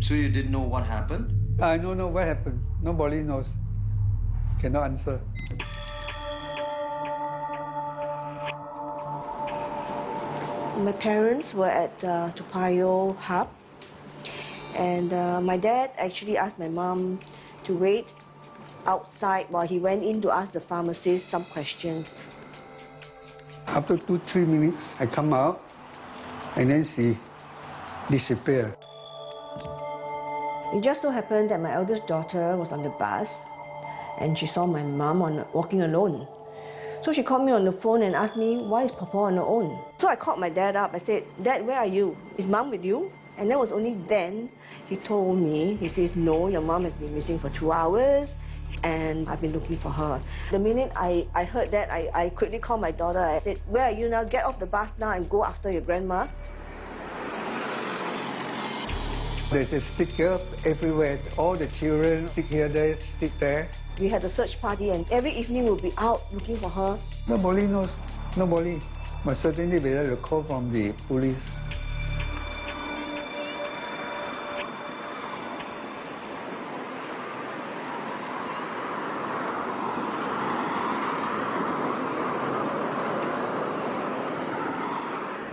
So you didn't know what happened? I don't know what happened. Nobody knows. Cannot answer. My parents were at Toa Payoh Hub, and my dad actually asked my mom to wait outside while he went in to ask the pharmacist some questions. After 2-3 minutes, I come out, and then she disappeared. It just so happened that my eldest daughter was on the bus, and she saw my mom walking alone. So she called me on the phone and asked me, why is Papa on her own? So I called my dad up. I said, Dad, where are you? Is Mom with you? And that was only then he told me, he says, no, your mom has been missing for 2 hours, and I've been looking for her. The minute I heard that, I quickly called my daughter. I said, where are you now? Get off the bus now and go after your grandma. There's a sticker everywhere. All the children stick here, there, stick there. We had a search party, and every evening we'll be out looking for her. Nobody knows. Nobody. But certainly we had a call from the police.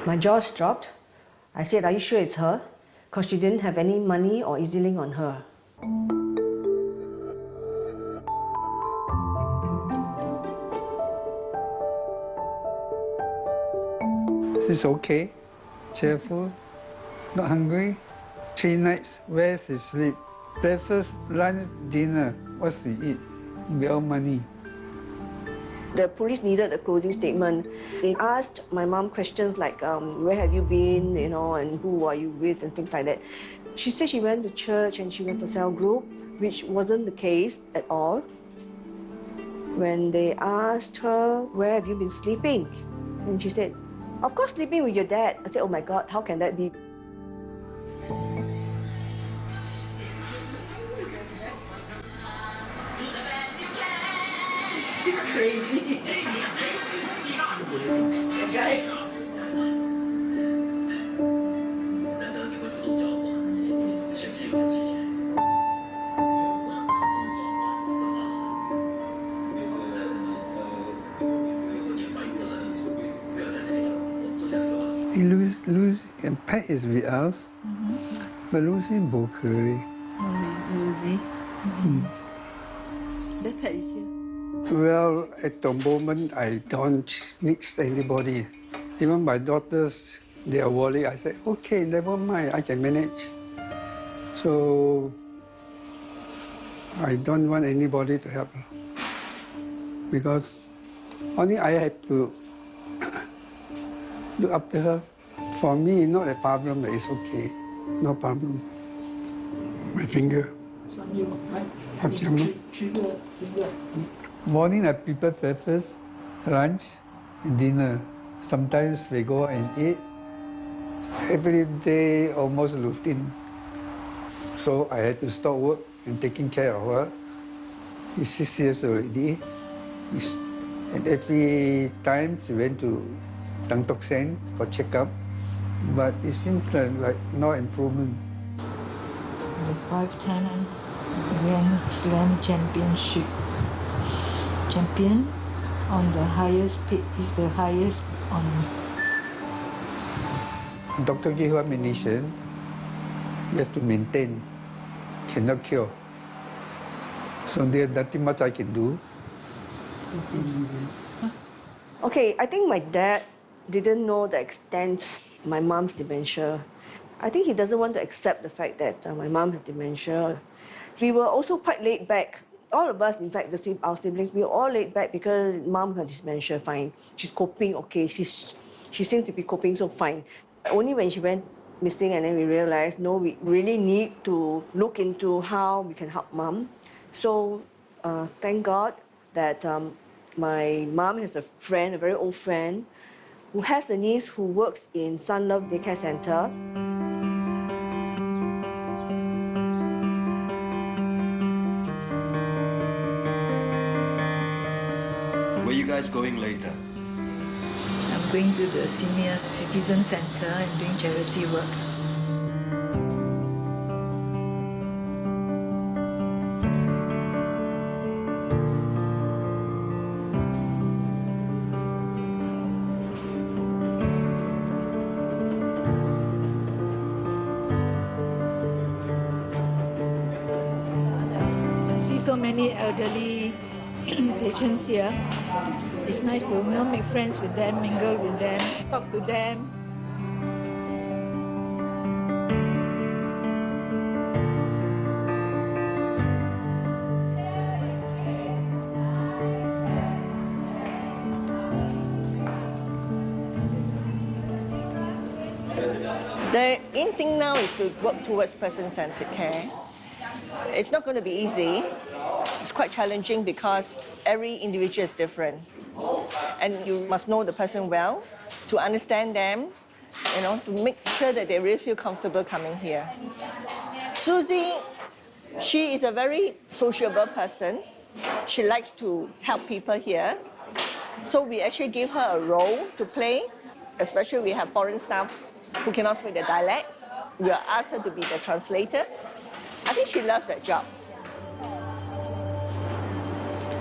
My jaws dropped. I said, are you sure it's her? Because she didn't have any money or EZ-Link on her. She's okay, cheerful, not hungry. 3 nights, where she sleep? Breakfast, lunch, dinner, what she eat? Without money. The police needed a closing statement. They asked my mom questions like, where have you been, you know, and who are you with, and things like that. She said she went to church and she went for cell group, which wasn't the case at all. When they asked her, where have you been sleeping? And she said, of course, sleeping with your dad. I said, oh my God, how can that be? Crazy. Lucy and Pat is with us, but Lucy bo Lucy? That Pat is here. Well, at the moment, I don't mix anybody. Even my daughters, they are worried. I said, okay, never mind, I can manage. So, I don't want anybody to help her. Because only I have to look after her. For me, not a problem, it's okay. No problem. My finger. Morning I prepare breakfast, lunch, dinner. Sometimes we go and eat. Every day almost routine. So I had to stop work and taking care of her. She's 6 years already. And every time she went to Tan Tock Seng for checkup. But it seems like no improvement. The 5-10 Grand Slam Championship. Champion on the highest peak is the highest on. Doctor gave her medicine. You have to maintain, cannot cure. So there's nothing much I can do. Okay, I think my dad didn't know the extent of my mom's dementia. I think he doesn't want to accept the fact that my mom has dementia. We were also quite laid back. All of us, in fact, our siblings, we were all laid back because mom has dementia, fine. She's coping, okay. She seems to be coping, so fine. Only when she went missing and then we realized, no, we really need to look into how we can help mom. So, thank God that my mom has a friend, a very old friend, who has a niece who works in Sun Love Daycare Center. Where are you guys going later? I'm going to the Senior Citizen Center and doing charity work. so many elderly patients here. It's nice to make friends with them, mingle with them, talk to them. The in thing now is to work towards person-centered care. It's not going to be easy. It's quite challenging because every individual is different. And you must know the person well to understand them, to make sure that they really feel comfortable coming here. Susie, she is a very sociable person. She likes to help people here. So we actually give her a role to play, especially we have foreign staff who cannot speak the dialects. We will ask her to be the translator. I think she loves that job.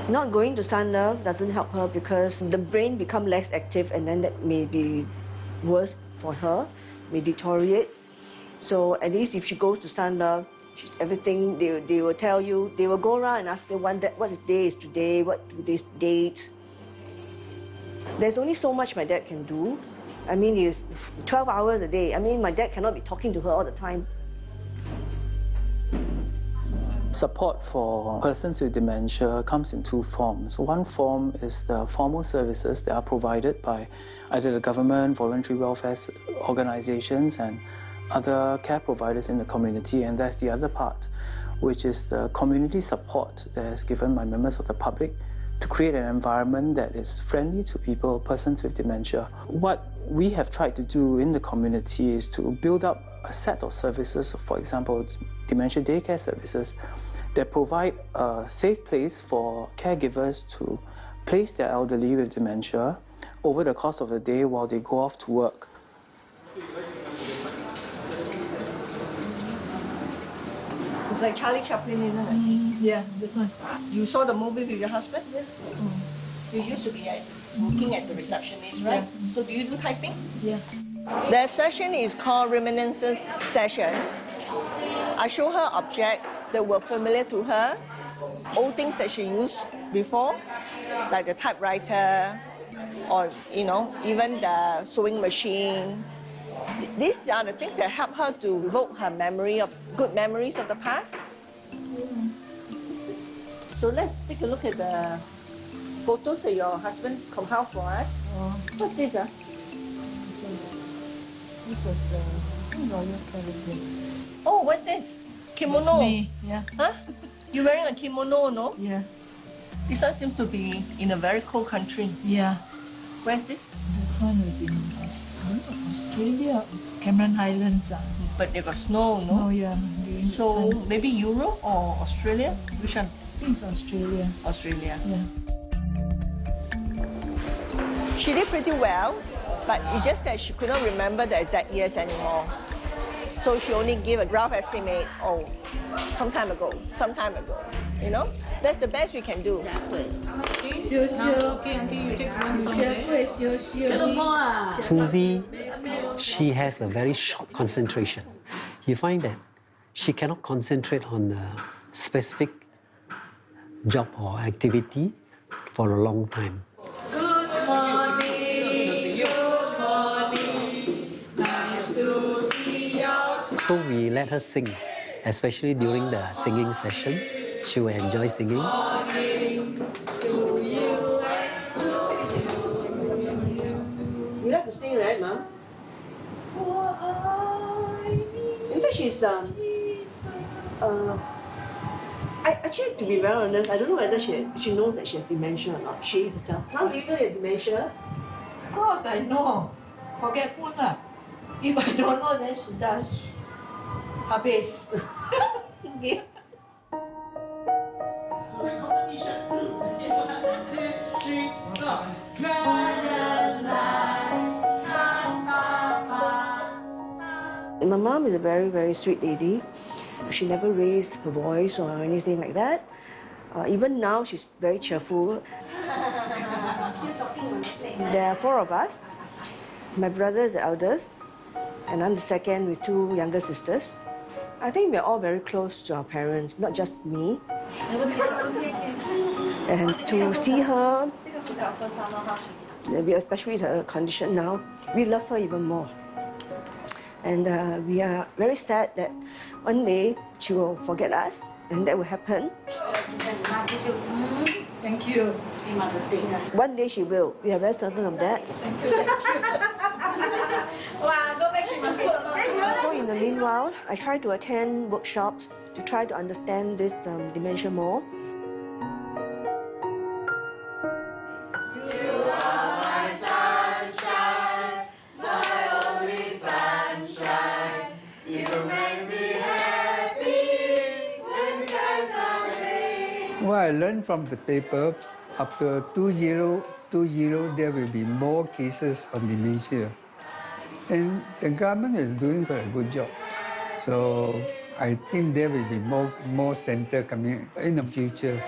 Not going to Sun Love doesn't help her because the brain becomes less active, and then that may be worse for her, may deteriorate. So at least if she goes to Sun Love, everything they will tell you. They will go around and ask them what day is today, what today's date. There's only so much my dad can do. I mean, it's 12 hours a day. I mean, my dad cannot be talking to her all the time. Support for persons with dementia comes in two forms. One form is the formal services that are provided by either the government, voluntary welfare organizations, and other care providers in the community. And that's the other part, which is the community support that is given by members of the public to create an environment that is friendly to people, persons with dementia. What we have tried to do in the community is to build up a set of services, for example, dementia daycare services, that provide a safe place for caregivers to place their elderly with dementia over the course of the day while they go off to work. It's like Charlie Chaplin, isn't it? Yeah, this one. You saw the movie with your husband? Yes. You used to be working as a receptionist, right? Yeah. So do you do typing? Yeah. The session is called Reminiscence Session. I show her objects that were familiar to her, old things that she used before, like the typewriter, or even the sewing machine. These are the things that help her to evoke her good memories of the past. So let's take a look at the photos that your husband compiled for us. What's this? This was the Royal Caribbean. Oh, what's this? Kimono. That's me. Yeah. Huh? You're wearing a kimono, no? Yeah. This one seems to be in a very cold country. Yeah. Where's this? This one was in Australia, Cameron Highlands. But they got snow, no? Oh yeah. So maybe Europe or Australia? Which one? I think it's Australia. Australia. Yeah. She did pretty well, but it's just that she could not remember the exact years anymore. So she only gave a rough estimate, some time ago. That's the best we can do. Susie, she has a very short concentration. You find that she cannot concentrate on a specific job or activity for a long time. Good morning, nice to see you. So we let her sing, especially during the singing session. She will enjoy singing. You like to sing, right, Mom? In fact, she's actually, to be very honest, I don't know whether she knows that she has dementia or not. She herself. Mom, do you know you have dementia? Of course I know. Forgetful lah. If I don't know, then she does. Habis. Okay. My mom is a very, very sweet lady. She never raised her voice or anything like that. Even now, she's very cheerful. There are 4 of us. My brother is the eldest, and I'm the second with 2 younger sisters. I think we're all very close to our parents, not just me. And to see her, especially with her condition now, we love her even more. And we are very sad that one day she will forget us, and that will happen. Thank you. One day she will. We are very certain of that. So in the meanwhile, I try to attend workshops to try to understand this dementia more. What I learned from the paper, after 2020, there will be more cases of dementia. And the government is doing a very good job. So I think there will be more center coming in the future.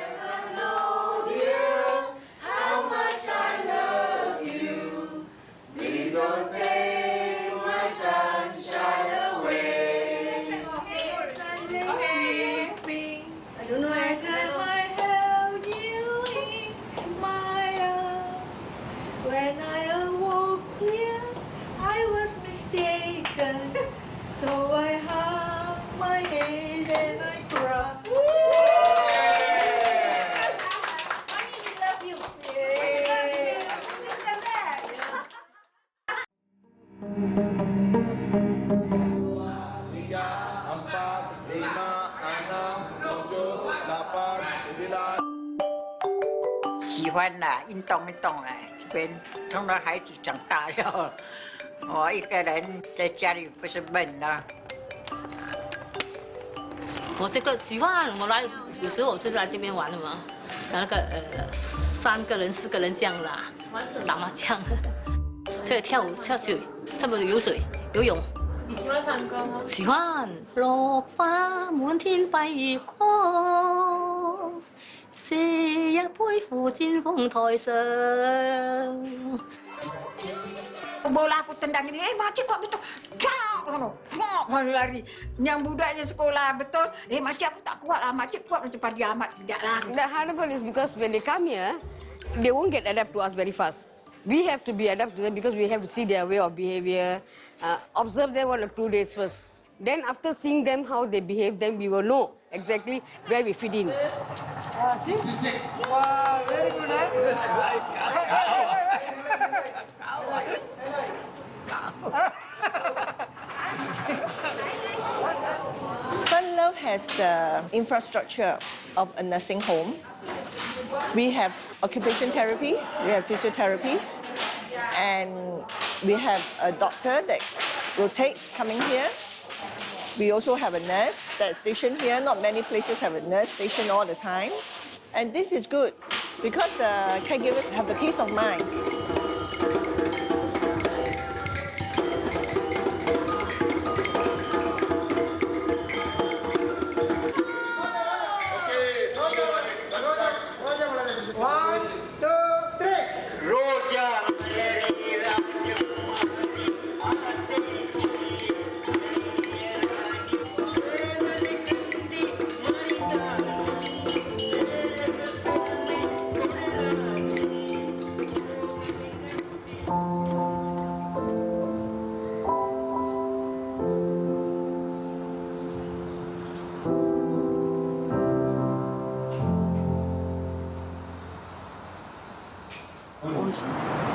运动啊，跟通常孩子长大了，我一个人在家里不是闷啊。我这个喜欢，我来有时候我是来这边玩的嘛，那个3个人4个人这样啦，打麻将，这个跳舞跳水，差不多游水游泳。你喜欢唱歌吗？喜欢。落花滿天飛過。 射一杯負戰風台上。Bola aku tendang ini, makcik kuat betul. Cak, lari. Yang budaknya sekolah betul. Makcik aku tak kuat lah. Makcik kuat macam padi amat tidaklah. The hard part is because when they come here, they won't get adapt to us very fast. We have to be adapt to them because we have to see their way of behavior, observe them 1 or 2 days first. Then after seeing them how they behave, then we will know exactly where we fit in. See? Wow, very good, Sunlove has the infrastructure of a nursing home. We have occupation therapy, we have physiotherapy, and we have a doctor that rotates coming here. We also have a nurse that's stationed here. Not many places have a nurse stationed all the time. And this is good because the caregivers have the peace of mind.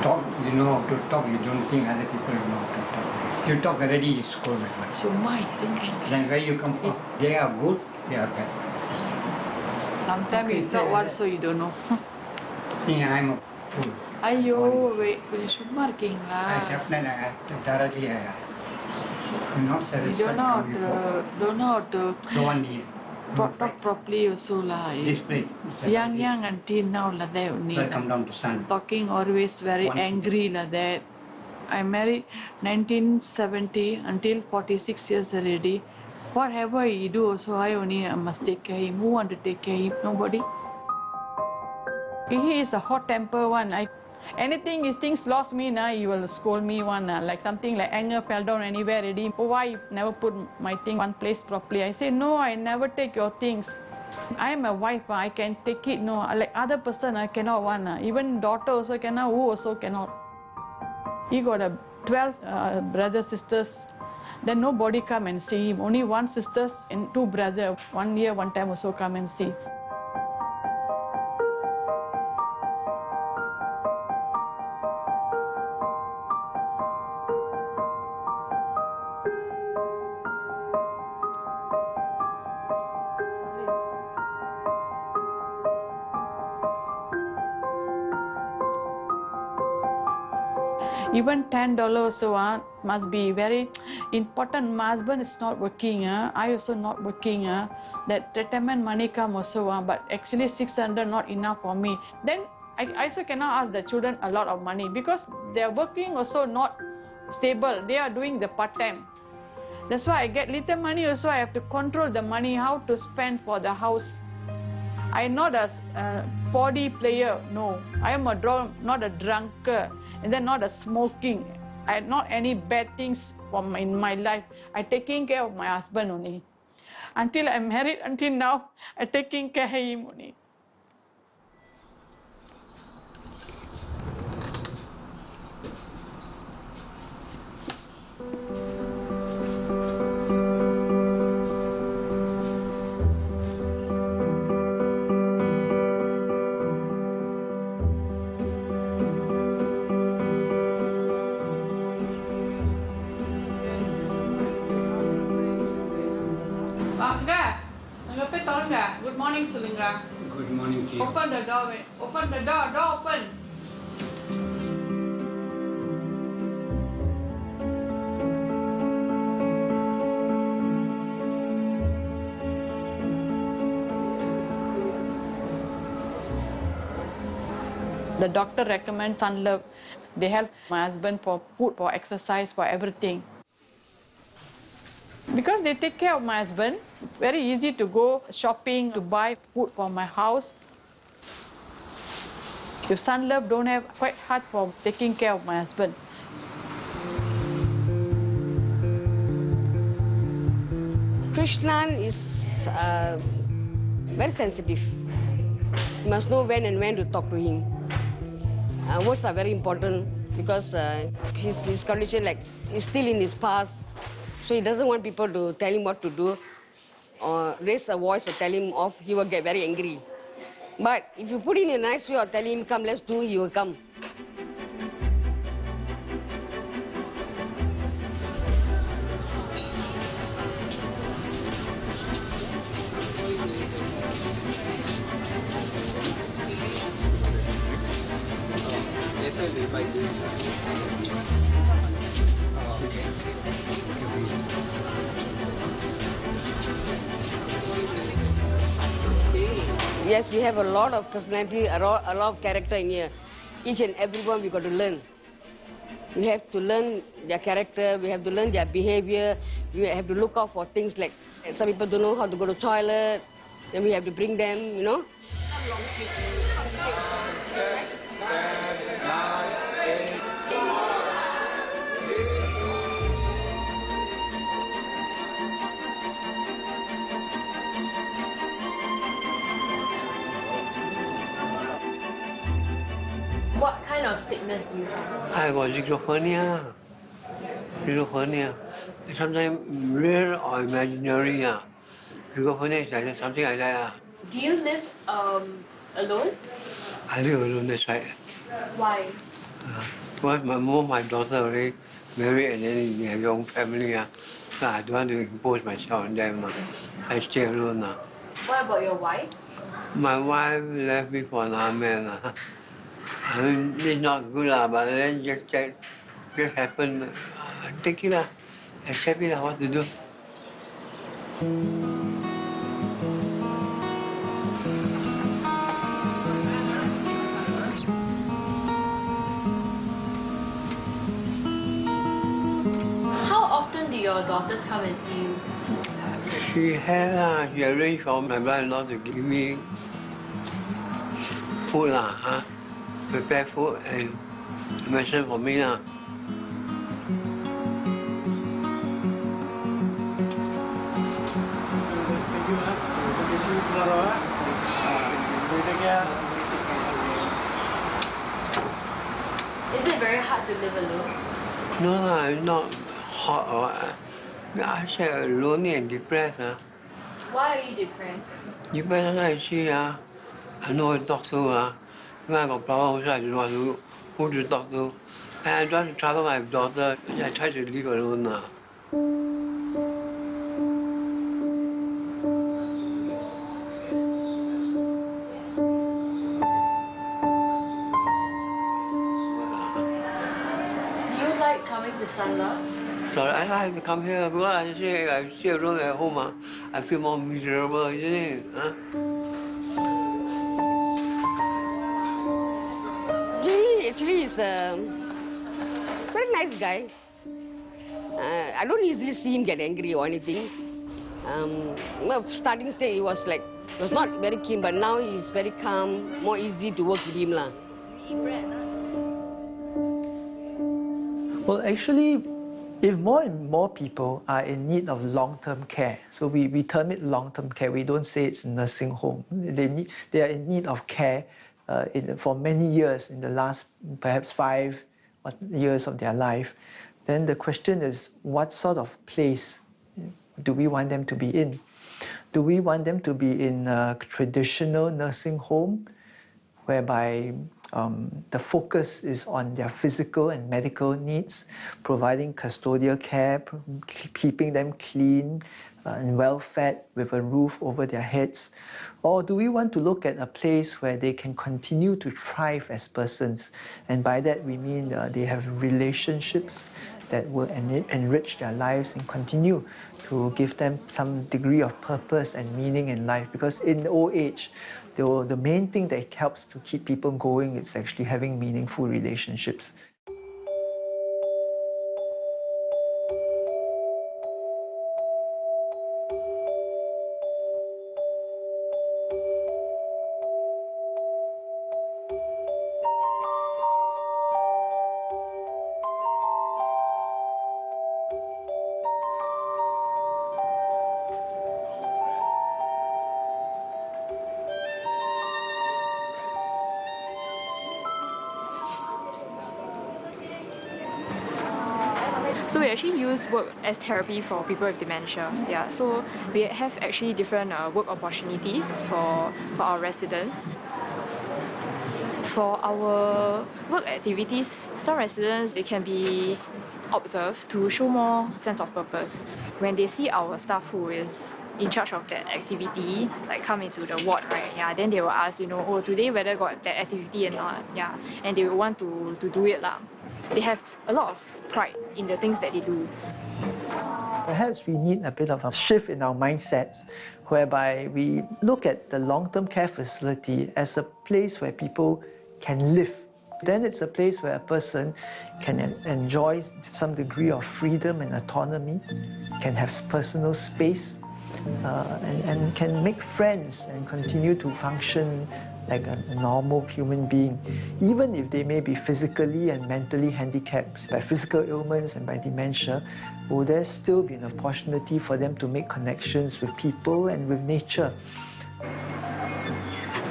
Talk, you know how to talk, you don't think other people know how to talk. You talk already, you scold at once. So my thinking. Then where you come from, they are good, they are bad. Sometimes you talk what so you don't know. Think I'm a fool. Ayo, wait, சும்மா இருக்கீங்களா? I definitely, directly I ask. I'm not You satisfied. don't know how to No one need. talk properly also lah. This place. Young until now like that only. Welcome down to sun. Talking always very angry like that. I married 1970 until 46 years already. Whatever he do also I only must take care of him. Who want to take care of him? Nobody. He is a hot temper one. Anything his things lost me now, he will scold me one like something like anger fell down anywhere already. Oh, why you never put my thing one place properly? I say no, I never take your things. I am a wife, I can take it, no. Like other person, I cannot one. Even daughter also cannot, who also cannot. He got 12 brothers, sisters. Then nobody come and see him. Only one sister and 2 brothers. 1 year, one time also come and see. Even $10 also must be very important. My husband is not working. I also not working. That retirement money come also, but actually 600 not enough for me. Then I also cannot ask the children a lot of money because they are working also not stable. They are doing the part-time. That's why I get little money also. I have to control the money, how to spend for the house. I'm not a body player, no. I am not a drunkard, and then not a smoking. I not any bad things in my life. I taking care of my husband only. Until I'm married, until now, I taking care of him only. Good morning, Sulunga. Good morning, Chief. Open the door. Open the door. Door open. The doctor recommends Sunlove. They help my husband for food, for exercise, for everything. Because they take care of my husband, very easy to go shopping, to buy food for my house. If Sunlove don't have, quite hard for taking care of my husband. Krishnan is very sensitive. You must know when and when to talk to him. Words are very important because his condition is still in his past. So he doesn't want people to tell him what to do or raise a voice or tell him off. He will get very angry. But if you put in a nice way or tell him, come, let's do, he will come. Yes, we have a lot of personality, a lot of character in here. Each and everyone we got to learn. We have to learn their character, we have to learn their behavior, we have to look out for things like some people don't know how to go to the toilet, then we have to bring them, you know. What kind of sickness do you have? I got schizophrenia. Sometimes real or imaginary. Schizophrenia is like something like that. Do you live alone? I live alone, that's right. Why? Because my mom, my daughter already married and then they have their own family. So I don't want to impose myself on them. I stay alone. What about your wife? My wife left me for another man. I mean, it's not good, but then just happen. Take it, accept it, what to do. How often do your daughters come and see you? She arranged for my brother-in-law to give me food, prepare food and medicine for me. hard to live alone? No, I'm not hot or I say lonely and depressed. Why are you depressed? Depressed, I see. I know who to talk to. When I got problems, I don't know who to talk to. And I try to travel my daughter. I try to live alone now. Do you like coming to Sunla? So I like to come here because I stay alone at home. I feel more miserable, isn't it? Actually, he's a very nice guy. I don't easily see him get angry or anything. Well, starting day he was not very keen, but now he's very calm, more easy to work with him lah. Well, actually, if more and more people are in need of long-term care, so we term it long-term care, we don't say it's nursing home. They are in need of care for many years, in the last perhaps 5 years of their life. Then the question is, what sort of place do we want them to be in? Do we want them to be in a traditional nursing home, whereby the focus is on their physical and medical needs, providing custodial care, keeping them clean and well-fed with a roof over their heads? Or do we want to look at a place where they can continue to thrive as persons? And by that we mean they have relationships that will enrich their lives and continue to give them some degree of purpose and meaning in life. Because in old age, the main thing that helps to keep people going is actually having meaningful relationships. So we actually use work as therapy for people with dementia. Yeah, so we have actually different work opportunities for our residents. For our work activities, some residents, they can be observed to show more sense of purpose. When they see our staff who is in charge of that activity, like come into the ward, right? Yeah, then they will ask, oh, today whether got that activity or not. Yeah, and they will want to do it lah. They have a lot of pride in the things that they do. Perhaps we need a bit of a shift in our mindsets, whereby we look at the long-term care facility as a place where people can live. Then it's a place where a person can enjoy some degree of freedom and autonomy, can have personal space, and can make friends and continue to function like a normal human being, even if they may be physically and mentally handicapped by physical ailments and by dementia. Will there still be an opportunity for them to make connections with people and with nature?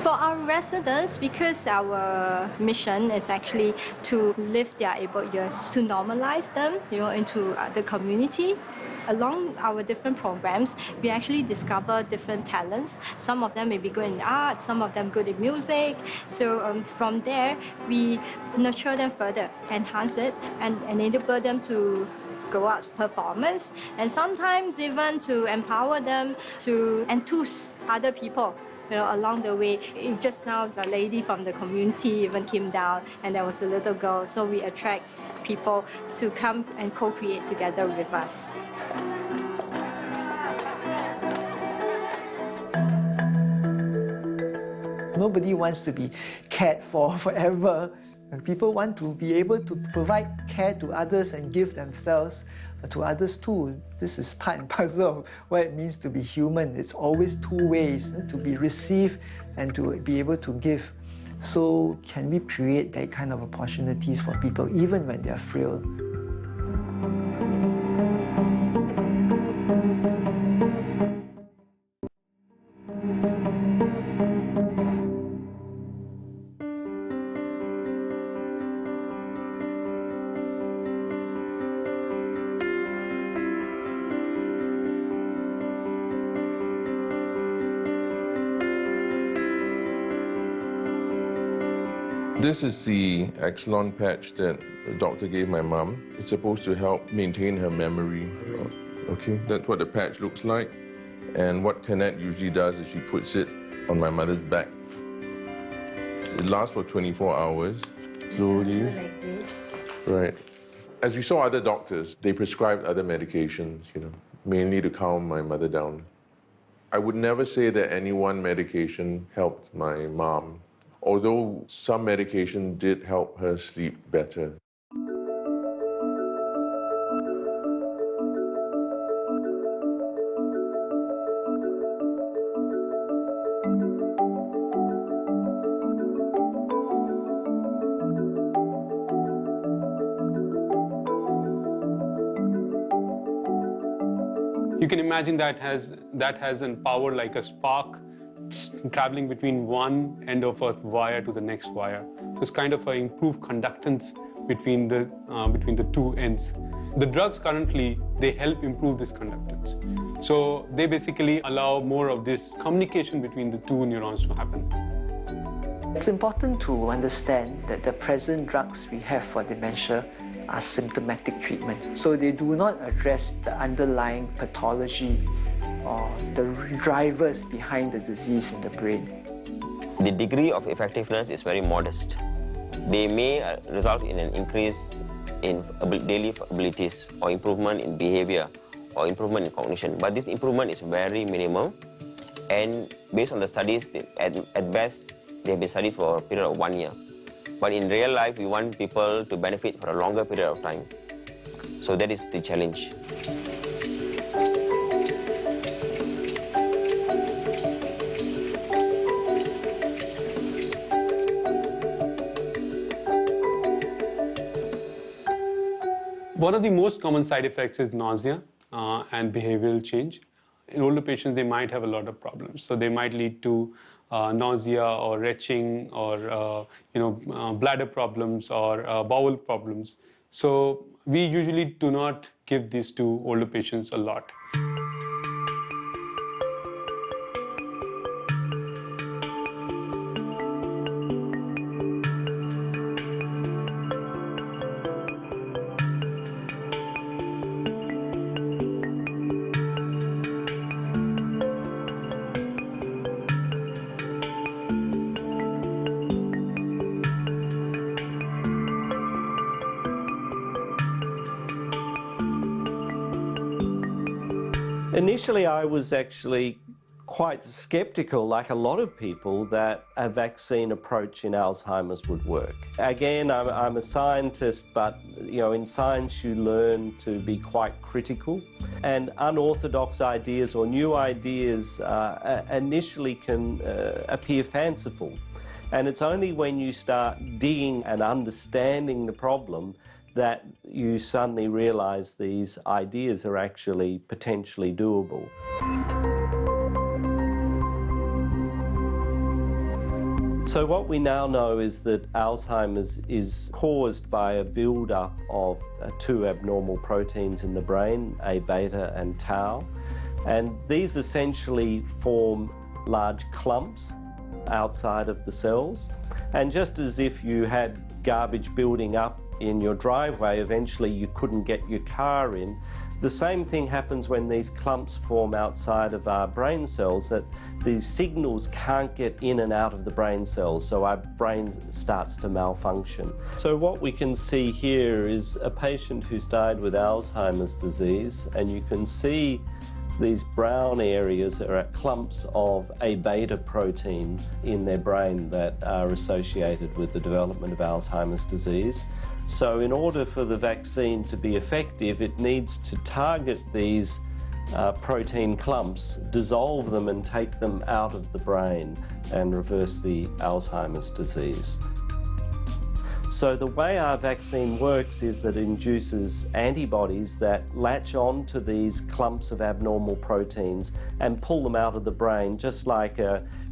For our residents, because our mission is actually to live their able years, to normalize them, into the community. Along our different programs, we actually discover different talents. Some of them may be good in art, some of them good in music. So from there, we nurture them further, enhance it, and enable them to go out to performance, and sometimes even to empower them to enthuse other people. Along the way. Just now, the lady from the community even came down, and there was a little girl. So we attract people to come and co-create together with us. Nobody wants to be cared for forever. People want to be able to provide care to others and give themselves to others too. This is part and parcel of what it means to be human. It's always two ways, to be received and to be able to give. So can we create that kind of opportunities for people even when they're frail? This is the Exelon patch that the doctor gave my mom. It's supposed to help maintain her memory. Okay, that's what the patch looks like. And what Canet usually does is she puts it on my mother's back. It lasts for 24 hours. Slowly. Like this. Right. As we saw other doctors, they prescribed other medications, mainly to calm my mother down. I would never say that any one medication helped my mom, although some medication did help her sleep better. You can imagine that has a power like a spark traveling between one end of a wire to the next wire. So it's kind of an improved conductance between the two ends. The drugs currently, they help improve this conductance. So they basically allow more of this communication between the two neurons to happen. It's important to understand that the present drugs we have for dementia are symptomatic treatment. So they do not address the underlying pathology or the drivers behind the disease in the brain. The degree of effectiveness is very modest. They may result in an increase in daily abilities or improvement in behavior or improvement in cognition. But this improvement is very minimal, and based on the studies, at best, they have been studied for a period of 1 year. But in real life, we want people to benefit for a longer period of time. So that is the challenge. One of the most common side effects is nausea and behavioral change. In older patients, they might have a lot of problems. So they might lead to nausea or retching or bladder problems or bowel problems. So we usually do not give these to older patients a lot. Initially, I was actually quite skeptical, like a lot of people, that a vaccine approach in Alzheimer's would work. Again, I'm a scientist, but in science you learn to be quite critical, and unorthodox ideas or new ideas initially can appear fanciful. And it's only when you start digging and understanding the problem that you suddenly realize these ideas are actually potentially doable. So what we now know is that Alzheimer's is caused by a build-up of two abnormal proteins in the brain, A-beta and tau, and these essentially form large clumps outside of the cells. And just as if you had garbage building up in your driveway, eventually you couldn't get your car in. The same thing happens when these clumps form outside of our brain cells, that these signals can't get in and out of the brain cells, so our brain starts to malfunction. So what we can see here is a patient who's died with Alzheimer's disease, and you can see these brown areas are clumps of A-beta protein in their brain that are associated with the development of Alzheimer's disease. So in order for the vaccine to be effective, it needs to target these protein clumps, dissolve them and take them out of the brain and reverse the Alzheimer's disease. So the way our vaccine works is that it induces antibodies that latch on to these clumps of abnormal proteins and pull them out of the brain, just like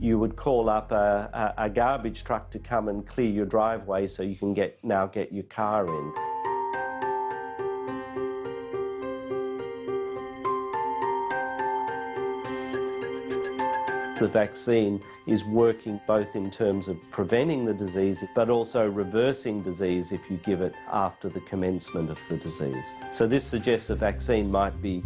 you would call up a garbage truck to come and clear your driveway so you can now get your car in. The vaccine is working both in terms of preventing the disease but also reversing disease if you give it after the commencement of the disease. So this suggests a vaccine might be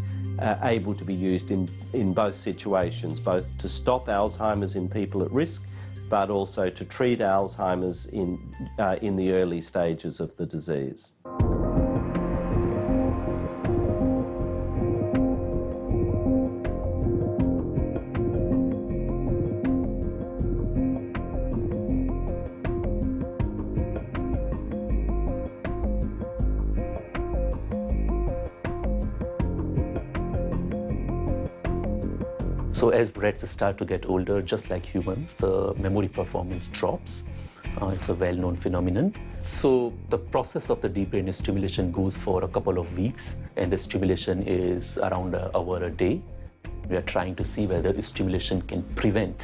able to be used in both situations, both to stop Alzheimer's in people at risk but also to treat Alzheimer's in the early stages of the disease. So as rats start to get older, just like humans, the memory performance drops. It's a well-known phenomenon. So the process of the deep brain stimulation goes for a couple of weeks, and the stimulation is around an hour a day. We are trying to see whether stimulation can prevent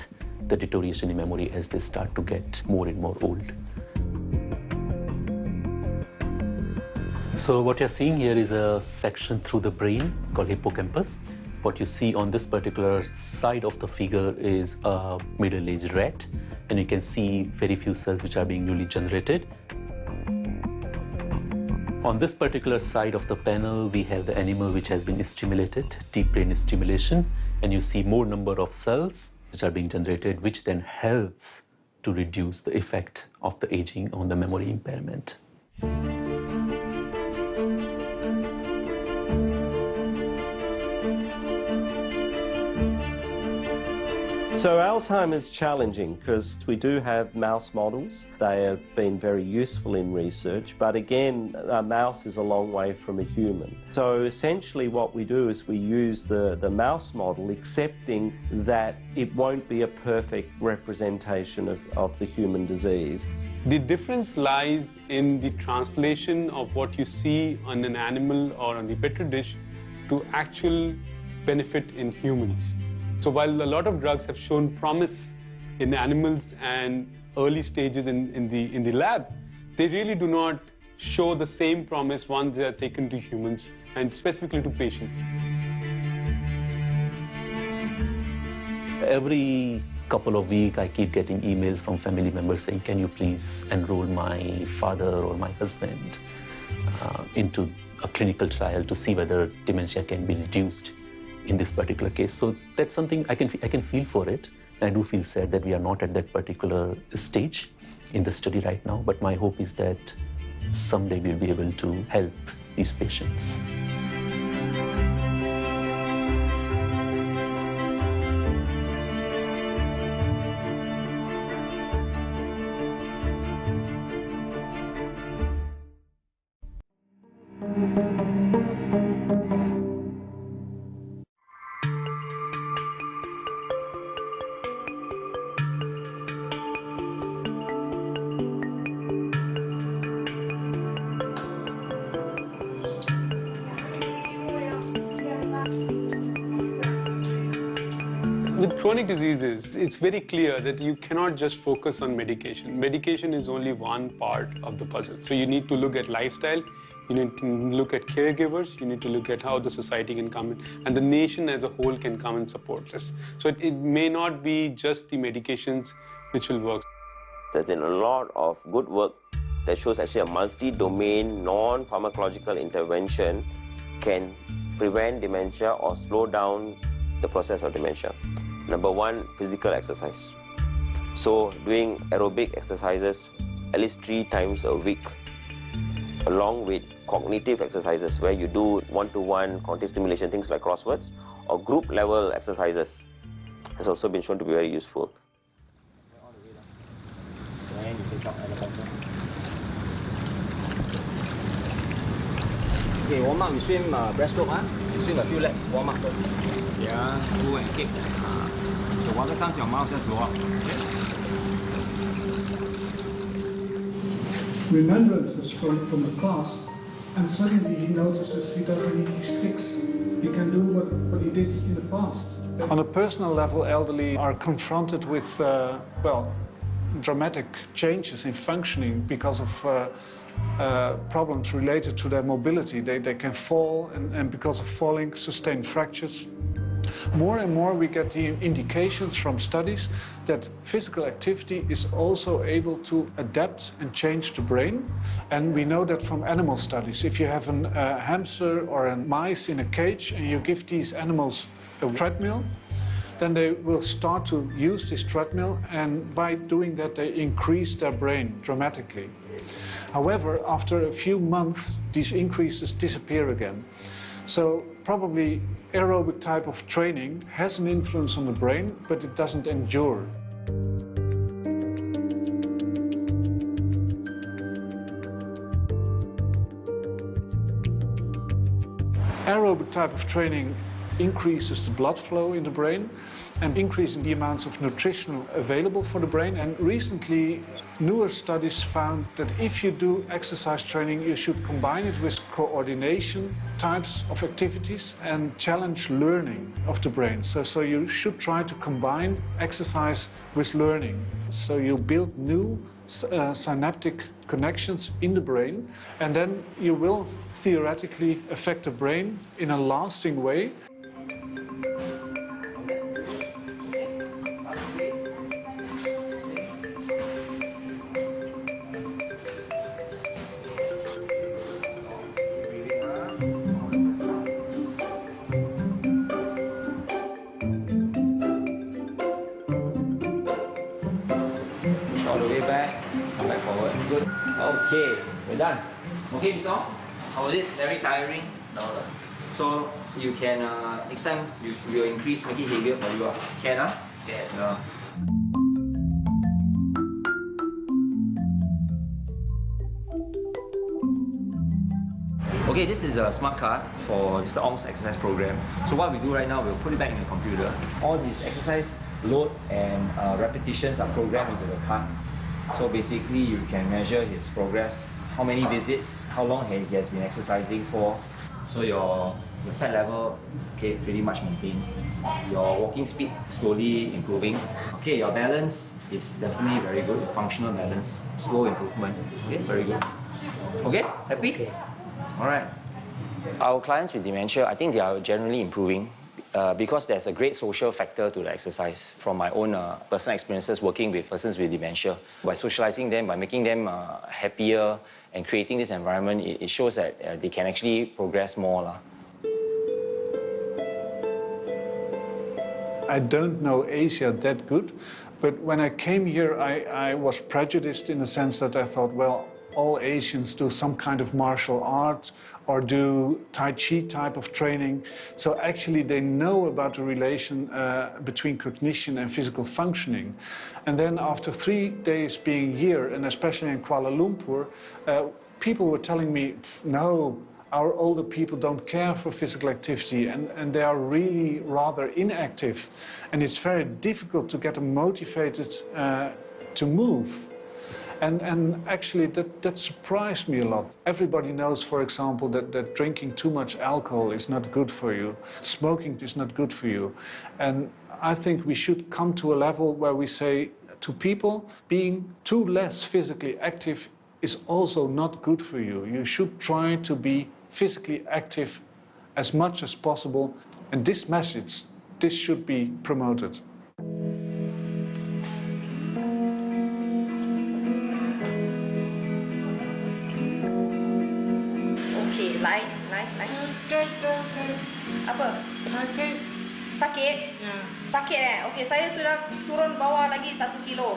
the deterioration in memory as they start to get more and more old. So what you're seeing here is a section through the brain called hippocampus. What you see on this particular side of the figure is a middle-aged rat, and you can see very few cells which are being newly generated. On this particular side of the panel, we have the animal which has been stimulated, deep brain stimulation, and you see more number of cells which are being generated, which then helps to reduce the effect of the aging on the memory impairment. So Alzheimer's is challenging because we do have mouse models. They have been very useful in research, but again, a mouse is a long way from a human. So essentially what we do is we use the mouse model, accepting that it won't be a perfect representation of the human disease. The difference lies in the translation of what you see on an animal or on the petri dish to actual benefit in humans. So while a lot of drugs have shown promise in animals and early stages in the lab, they really do not show the same promise once they are taken to humans and specifically to patients. Every couple of weeks, I keep getting emails from family members saying, can you please enroll my father or my husband into a clinical trial to see whether dementia can be reduced in this particular case. So that's something I can feel for it. I do feel sad that we are not at that particular stage in the study right now, but my hope is that someday we'll be able to help these patients. With chronic diseases, it's very clear that you cannot just focus on medication. Medication is only one part of the puzzle. So you need to look at lifestyle, you need to look at caregivers, you need to look at how the society can come in, and the nation as a whole can come and support this. So it may not be just the medications which will work. There's been a lot of good work that shows actually a multi-domain, non-pharmacological intervention can prevent dementia or slow down the process of dementia. Number one, physical exercise. So doing aerobic exercises at least 3 times a week, along with cognitive exercises where you do one-to-one cognitive stimulation, things like crosswords, or group level exercises has also been shown to be very useful. Okay, warm up, you swim breaststroke, you swim a few laps, warm up first. Yeah, pull and kick. So water comes your mouth, just blow up. Okay? Remembrances from the past, and suddenly he notices he doesn't need these tricks. He can do what he did in the past. On a personal level, elderly are confronted with, well, dramatic changes in functioning because of problems related to their mobility. They can fall, and because of falling, sustain fractures. More and more we get the indications from studies that physical activity is also able to adapt and change the brain. And we know that from animal studies. If you have a hamster or a mice in a cage and you give these animals a treadmill, then they will start to use this treadmill, and by doing that they increase their brain dramatically. However, after a few months these increases disappear again. So probably aerobic type of training has an influence on the brain, but it doesn't endure. Aerobic type of training increases the blood flow in the brain and increasing the amounts of nutrition available for the brain. And recently, newer studies found that if you do exercise training, you should combine it with coordination types of activities and challenge learning of the brain. So you should try to combine exercise with learning. So you build new synaptic connections in the brain, and then you will theoretically affect the brain in a lasting way. All the way back, come back forward. Good. Okay, we're done. Okay, Miss Ong? How was it? Very tiring? No. So you can, next time, you will increase, make it heavier for you. Can, huh? Can. Okay, this is a smart card for Mr. Ong's exercise program. So what we do right now, we'll put it back in the computer. All these exercise load and repetitions are programmed into the card. So basically, you can measure his progress, how many visits, how long he has been exercising for. So your fat level, okay, pretty much maintained. Your walking speed slowly improving. Okay, your balance is definitely very good. Functional balance, slow improvement. Okay, very good. Okay, happy? Okay. All right. Our clients with dementia, I think they are generally improving because there's a great social factor to the exercise. From my own personal experiences working with persons with dementia, by socializing them, by making them happier and creating this environment, it shows that they can actually progress more. I don't know Asia that good, but when I came here, I was prejudiced in the sense that I thought, well, all Asians do some kind of martial art or do Tai Chi type of training. So actually they know about the relation between cognition and physical functioning. And then after 3 days being here, and especially in Kuala Lumpur, people were telling me, no, our older people don't care for physical activity, and they are really rather inactive. And it's very difficult to get them motivated to move. And actually that surprised me a lot. Everybody knows, for example, that drinking too much alcohol is not good for you. Smoking is not good for you. And I think we should come to a level where we say to people, being too less physically active is also not good for you. You should try to be physically active as much as possible. And this message, this should be promoted. Lain. Apa? Sakit? Sakit Okey, saya sudah turun bawah lagi 1 kilo.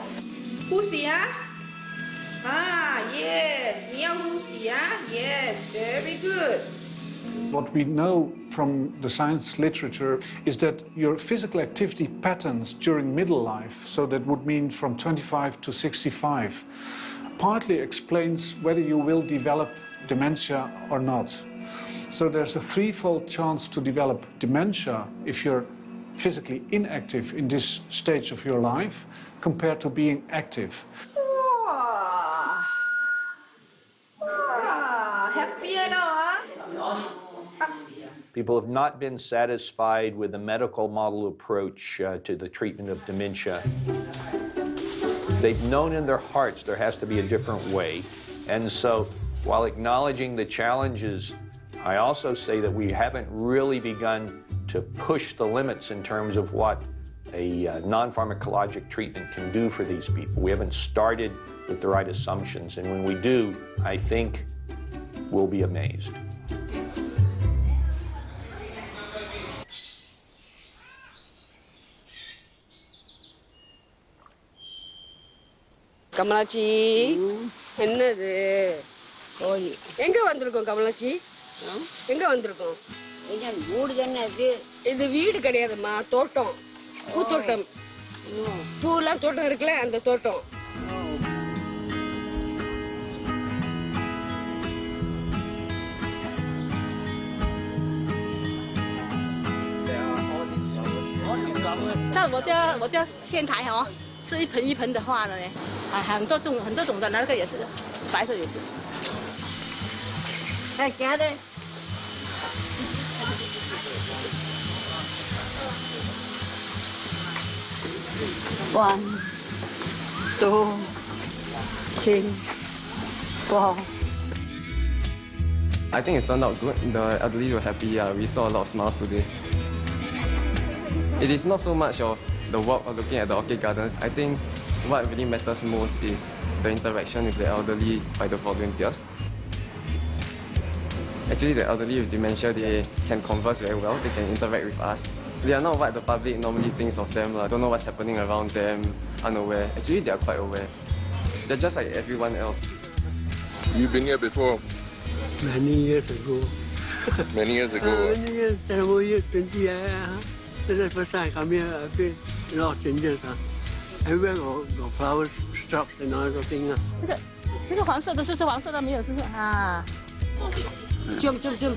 Husi ya? Yes. Ni yang husi ya? Yes, very good. What we know from the science literature is that your physical activity patterns during middle life, so that would mean from 25 to 65, partly explains whether you will develop dementia or not. So there's a threefold chance to develop dementia if you're physically inactive in this stage of your life compared to being active. Happier now, People have not been satisfied with the medical model approach to the treatment of dementia. They've known in their hearts there has to be a different way. And so, while acknowledging the challenges, I also say that we haven't really begun to push the limits in terms of what a non-pharmacologic treatment can do for these people. We haven't started with the right assumptions, and when we do, I think we'll be amazed. Kamalachi, என்னது எங்க வந்திருக்கோம் கமலாச்சி? எங்க வந்திருக்கோம்? வீடு தானே அது. இது வீடு கிடையாதுமா, தோட்டம், பூத்தோட்டம். பூலாம் தோட்டம் இருக்குல்ல, அந்த தோட்டம்.像我家仙台哦，是一盆一盆的花的嘞，很多种的，那个也是白色也是。哎，假的。1, 2, 3, 4. I think it turned out good. The elderly were happy. We saw a lot of smiles today. It is not so much of the work of looking at the orchid gardens. I think what really matters most is the interaction with the elderly by the volunteers. Actually, the elderly with dementia, they can converse very well. They can interact with us. They are not what the public normally thinks of them. Don't know what's happening around them, unaware. Actually, they are quite aware. They're just like everyone else. You've been here before? Many years ago. Many years ago? Many years, several years, 20 years. That's the first time I come here. I feel a lot of changes. Everywhere got flowers, shrubs and all those things. 这个黄色的，这是黄色的，没有是不是啊？ Jom. Jom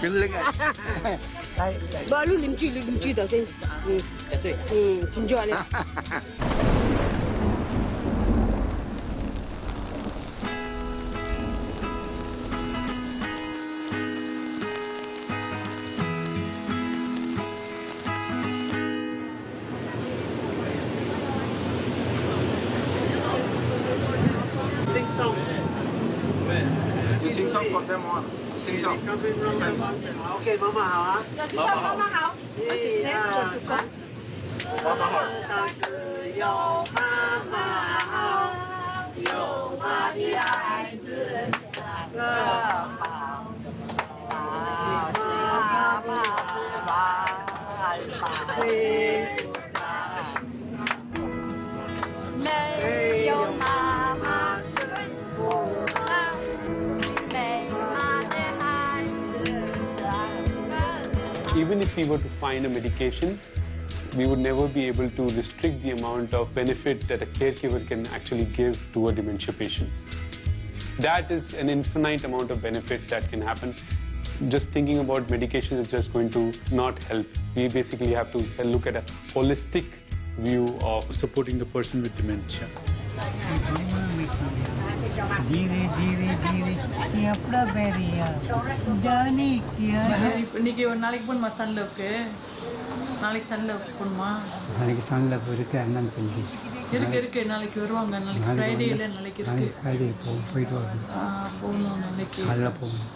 lagi. Baru limci dah sen. Cinjau ni. Sing song. You sing song for them or sing song? Okay, Mama 好啊。妈妈好。1、2、3。妈妈好。有妈妈好，有妈的孩子个好，妈没有妈妈不好，没妈的孩子个。 Even if we were to find a medication, we would never be able to restrict the amount of benefit that a caregiver can actually give to a dementia patient. That is an infinite amount of benefit that can happen. Just thinking about medication is just going to not help. We basically have to look at a holistic view of supporting the person with dementia. நாளைக்கு சன்லவ் போணுமா? நாளைக்கு சன்லவ் இருக்கு, அண்ணன் தம்பி இருக்கு நாளைக்கு வருவாங்க. நாளைக்கு ஃப்ரைடே இல்லை, நாளைக்கு இருக்கு. ஃப்ரைடே போயிட்டு வரணும். போகணும் நாளைக்கு. அதில் போகணும்.